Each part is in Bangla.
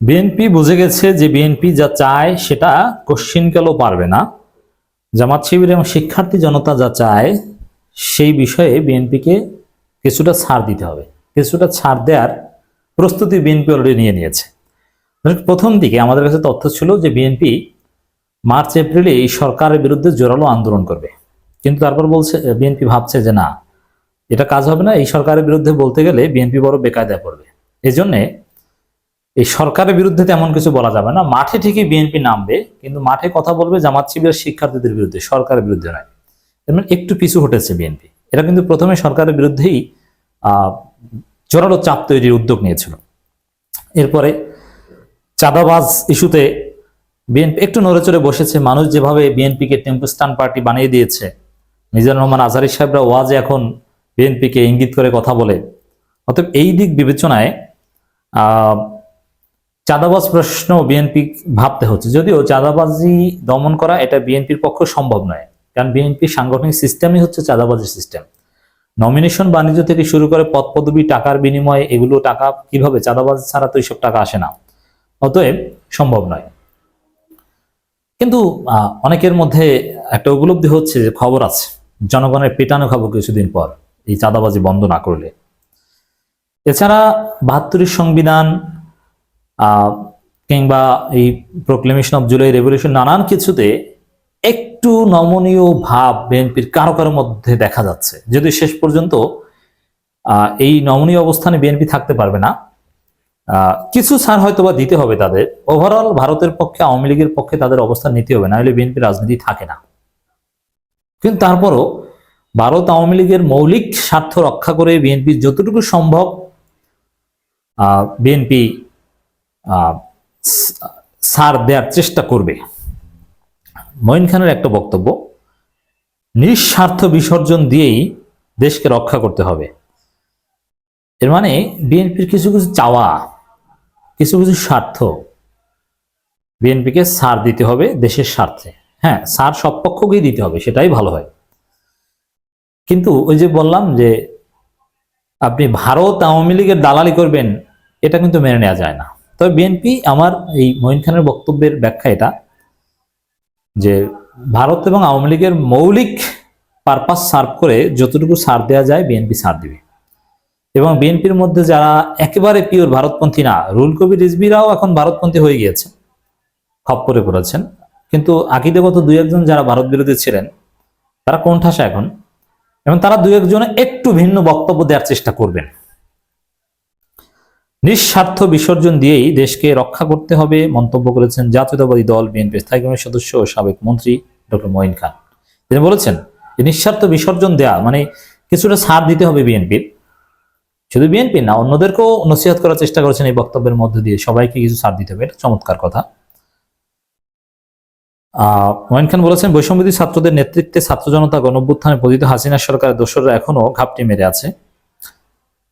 বিএনপি বুঝে গেছে যে বিএনপি যা চায় সেটা কোশ্চিনকালও পারবে না। জামাত শিবির এবং শিক্ষার্থী জনতা যা চায় সেই বিষয়ে বিএনপিকে কিছুটা ছাড় দিতে হবে। কিছুটা ছাড় দেওয়ার প্রস্তুতি বিএনপি অলরেডি নিয়ে নিয়েছে। প্রথম দিকে আমাদের কাছে তথ্য ছিল যে বিএনপি মার্চ এপ্রিলে এই সরকারের বিরুদ্ধে জোরালো আন্দোলন করবে, কিন্তু তারপর বলছে বিএনপি ভাবছে যে না, এটা কাজ হবে না। এই সরকারের বিরুদ্ধে বলতে গেলে বিএনপি বড় বেকায়দায় পড়বে। এই জন্যে এই সরকারের বিরুদ্ধে তেমন কিছু বলা যাবে না। মাঠে ঠিকই বিএনপি নামবে, কিন্তু মাঠে কথা বলবে জামাত শিবিরের শিক্ষার্থীদের বিরুদ্ধে, সরকারের বিরুদ্ধে নয়। এমন একটু পিছু হটেছে বিএনপি। এরা কিন্তু প্রথমে সরকারের বিরুদ্ধেই জোরালো চাপ তৈরির উদ্যোগ নিয়েছিল। এরপরে চাঁদাবাজ ইস্যুতে বিএনপি একটু নড়েচড়ে বসেছে। মানুষ যেভাবে বিএনপিকে টেম্পোস্টান পার্টি বানিয়ে দিয়েছে, মিজানুর রহমান আজহারী সাহেবরা ওয়াজে এখন বিএনপিকে ইঙ্গিত করে কথা বলে। অতএব এই দিক বিবেচনায় চাঁদাবাজ প্রশ্ন বিএনপি ভাবতে হচ্ছে। যদিও চাঁদাবাজি দমন করা এটা বিএনপির পক্ষে সম্ভব নয়, কারণ বিএনপির সাংগঠনিক সিস্টেমই হচ্ছে চাঁদাবাজির সিস্টেম। নমিনেশন বাণিজ্য থেকে শুরু করে পদ পদবি, টাকার বিনিময়ে এগুলো টাকা কিভাবে, চাঁদাবাজ ছাড়া তো এইসব টাকা আসে না। অতএব সম্ভব নয়। কিন্তু অনেকের মধ্যে একটা উপলব্ধি হচ্ছে যে খবর আছে, জনগণের পেটানো খাবো কিছুদিন পর এই চাঁদাবাজি বন্ধ না করলে। এছাড়া ৭২ সংবিধান কিংবা এই প্রোক্লেমেশন অফ জুলাই রেভলিউশন, নানান কিছুতে একটু নমনীয় ভাব বিএনপির কারো কারো মধ্যে দেখা যাচ্ছে। যদি শেষ পর্যন্ত এই নমনীয় অবস্থানে বিএনপি থাকতে পারবে না, কিছু ছাড় হয়তো বা দিতে হবে তাদের। ওভারঅল ভারতের পক্ষে, আওয়ামী লীগের পক্ষে তাদের অবস্থান নিতে হবে, না হলে বিএনপি রাজনীতি থাকে না। কিন্তু তারপরও ভারত আওয়ামী লীগের মৌলিক স্বার্থ রক্ষা করে বিএনপি যতটুকু সম্ভব বিএনপি ছাড় দেওয়ার চেষ্টা করবে। মঈন খানের একটা বক্তব্য, নিঃস্বার্থ বিসর্জন দিয়েই দেশকে রক্ষা করতে হবে। এর মানে বিএনপির কিছু কিছু চাওয়া, কিছু কিছু স্বার্থ বিএনপিকে ছাড় দিতে হবে দেশের স্বার্থে। হ্যাঁ, ছাড় সব পক্ষকেই দিতে হবে, সেটাই ভালো হয়। কিন্তু ওই যে বললাম যে আপনি ভারত আওয়ামী লীগের দালালি করবেন, এটা কিন্তু মেনে নেওয়া যায় না। তবে বিএনপি, আমার এই মঈন খানের বক্তব্যের ব্যাখ্যা এটা যে ভারত এবং আওয়ামী লীগের মৌলিক পারপাস সার্ভ করে যতটুকু ছাড় দেওয়া যায় বিএনপি ছাড় দিবে। এবং বিএনপির মধ্যে যারা একেবারে পিওর ভারতপন্থী না, রুহুল কবির রিজভীরাও এখন ভারতপন্থী হয়ে গিয়েছেন, খপ্পরে পড়েছেন। কিন্তু আকিদেগত দুই একজন যারা ভারত বিরোধী ছিলেন তারা কোণঠাসা এখন, এবং তারা দুই একজনে একটু ভিন্ন বক্তব্য দেওয়ার চেষ্টা করবেন। নিঃস্বার্থ বিসর্জন দিয়েই দেশকে রক্ষা করতে হবে মন্তব্য করেছেন জাতীয়তাবাদী দল বিএনপির স্থায়ী কমিটির সদস্য ও সাবেক মন্ত্রী ডক্টর মঈন খান। তিনি বলেছেন যে নিঃস্বার্থ বিসর্জন দেয়া মানে কিছুটা ছাড় দিতে হবে বিএনপির। শুধু বিএনপি না, অন্যদেরকেও নসিহত করার চেষ্টা করেছেন এই বক্তব্যের মধ্যে দিয়ে, সবাইকে কিছু ছাড় দিতে হবে। এটা চমৎকার কথা। মঈন খান বলেছেন, বৈষম্যবিরোধী ছাত্রদের নেতৃত্বে ছাত্র জনতা গণঅভ্যুত্থানে পতিত হাসিনা সরকারের দোসররা এখনো ঘাপটি মেরে আছে।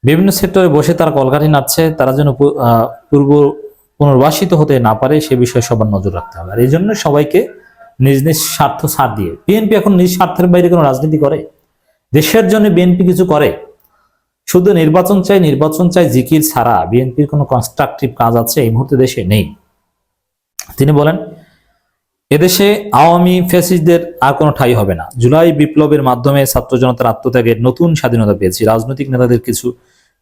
বিভিন্ন সেক্টরে বসে তারা কলকাঠি নাড়ছে, তারা যেন পুনর্বাসিত হতে না পারে সে বিষয়ে সবার নজর রাখতে হবে। আর এই জন্য সবাইকে নিজ নিজ স্বার্থ ছাড় দিয়ে, বিএনপি এখন নিজ স্বার্থের বাইরে কোনো রাজনীতি করে? দেশের জন্য বিএনপি কিছু করে? শুধু নির্বাচন চাই জিকির ছাড়া বিএনপির কোনো কনস্ট্রাকটিভ কাজ আছে এই মুহূর্তে দেশে নেই। তিনি বলেন, এদেশে আওয়ামী ফ্যাসিস্টদের আর কোনো ঠাঁই হবে না। জুলাই বিপ্লবের মাধ্যমে ছাত্র জনতার আত্মত্যাগের নতুন স্বাধীনতা পেয়েছি। রাজনৈতিক নেতাদের কিছু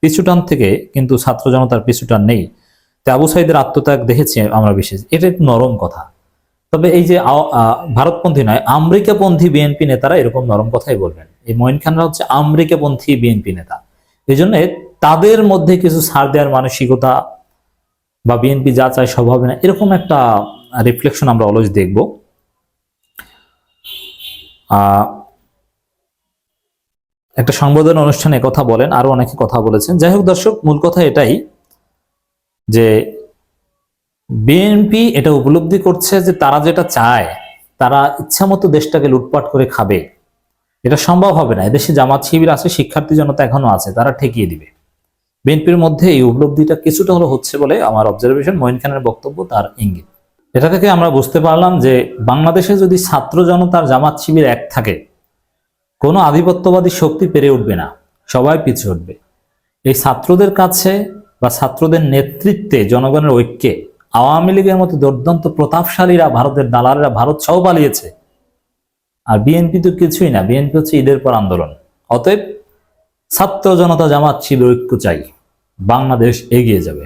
পিছুটান থেকে কিন্তু ছাত্র জনতার পিছুটান নেই। তাই আবু সাইদের আত্মত্যাগ দেখেছি আমরা বিশেষ। এটা একটু নরম কথা। তবে এই যে ভারতপন্থী নয়, আমেরিকাপন্থী বিএনপি নেতারা এরকম নরম কথাই বলবেন। এই মঈন খানরা হচ্ছে আমেরিকাপন্থী বিএনপি নেতা। এই জন্য তাদের মধ্যে কিছু ছাড় দেওয়ার মানসিকতা বা বিএনপি যা চায় সব হবে না, এরকম একটা রিফ্লেকশন আমরা অলওয়েজ দেখব। একটা সংবোধন অনুষ্ঠানে কথা বলেন, আরো অনেকে কথা বলেছেন। যাই হোক দর্শক, মূল কথা এটাই যে বিএনপি এটা উপলব্ধি করছে যে তারা যেটা চায়, তারা ইচ্ছা মতো দেশটাকে লুটপাট করে খাবে, এটা সম্ভব হবে না। এদেশে জামাত শিবির আছে, শিক্ষার্থী জনতা এখনো আছে, তারা ঠেকিয়ে দিবে। বিএনপির মধ্যে এই উপলব্ধিটা কিছুটা হলো হচ্ছে বলে আমার অবজারভেশন। মঈন খানের বক্তব্য তার ইঙ্গিত। এটা থেকে আমরা বুঝতে পারলাম যে বাংলাদেশে যদি ছাত্র জনতার জামাত শিবির এক থাকে, কোনো আধিপত্যবাদী শক্তি পেরে উঠবে না, সবাই পিছু উঠবে। এই ছাত্রদের কাছে বা ছাত্রদের নেতৃত্বে, জনগণের ঐক্যে আওয়ামী লীগের মতো দুর্দান্ত প্রতাপশালীরা, ভারতের দালালেরা ভারত সহ পালিয়েছে। আর বিএনপি তো কিছুই না, বিএনপি হচ্ছে ঈদের পর আন্দোলন। অতএব ছাত্র জনতা জামাত শিবির ঐক্য চাই, বাংলাদেশ এগিয়ে যাবে।